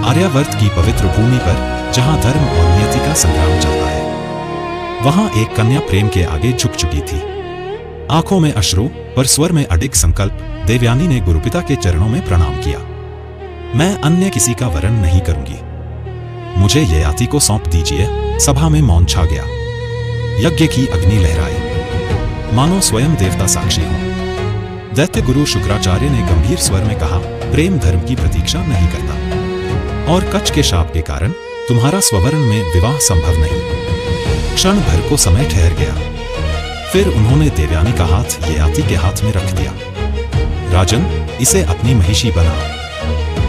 आर्यावर्त की पवित्र भूमि पर जहां धर्म और नियति का संग्राम चलता है, वहां एक कन्या प्रेम के आगे झुक चुकी थी। आंखों में अश्रु पर स्वर में अडिग संकल्प देवयानी ने गुरुपिता के चरणों में प्रणाम किया। मैं अन्य किसी का वरण नहीं करूंगी, मुझे ययाति को सौंप दीजिए। सभा में मौन छा गया। यज्ञ की अग्नि लहराई, मानो स्वयं देवता साक्षी हो। दैत्य गुरु शुक्राचार्य ने गंभीर स्वर में कहा, प्रेम धर्म की प्रतीक्षा नहीं करता और कच्छ के शाप के कारण तुम्हारा स्ववर्ण में विवाह संभव नहीं। क्षण भर को समय ठहर गया। फिर उन्होंने देवयानी का हाथ ययाति के हाथ में रख दिया। राजन, इसे अपनी महिषी बना।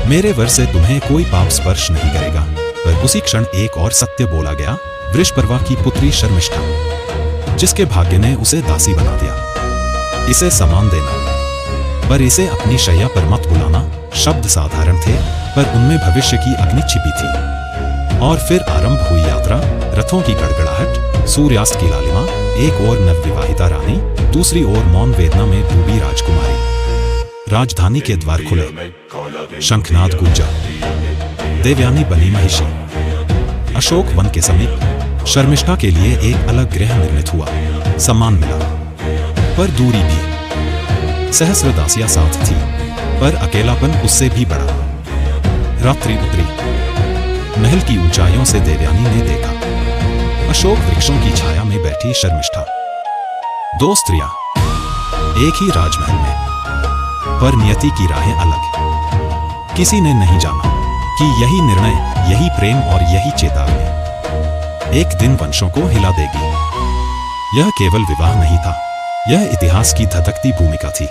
मेरे वर से तुम्हें कोई पाप स्पर्श नहीं करेगा। पर उसी क्षण एक और सत्य बोला गया। वृषपर्वा की पुत्री शर्मिष्ठा, जिसके भाग्य ने उसे दासी बना दिया, इसे सम्मान देना, पर इसे अपनी शैया पर मत बुलाना। शब्द साधारण थे, पर उनमें भविष्य की अग्नि छिपी थी। और फिर आरंभ हुई यात्रा। रथों की गड़गड़ाहट, सूर्यास्त की लालिमा, एक ओर नवविवाहिता रानी, दूसरी ओर मौन वेदना में डूबी राजकुमारी। राजधानी के द्वार खुले, शंखनाद गूंजा। देवयानी बनी महिषी। अशोक वन के समीप शर्मिष्ठा के लिए एक अलग गृह निर्मित हुआ। सम्मान मिला, पर दूरी भी। सहस्र दासियां साथ थी, पर अकेलापन उससे भी बढ़ा। रात्रि उतरी। महल की ऊंचाइयों से देवयानी ने देखा अशोक वृक्षों की छाया में बैठी शर्मिष्ठा। दो स्त्रियां एक ही राजमहल में, पर नियति की राहें अलग। किसी ने नहीं जाना कि यही निर्णय, यही प्रेम और यही चेतावनी एक दिन वंशों को हिला देगी। यह केवल विवाह नहीं था, यह इतिहास की धधकती भूमिका थी।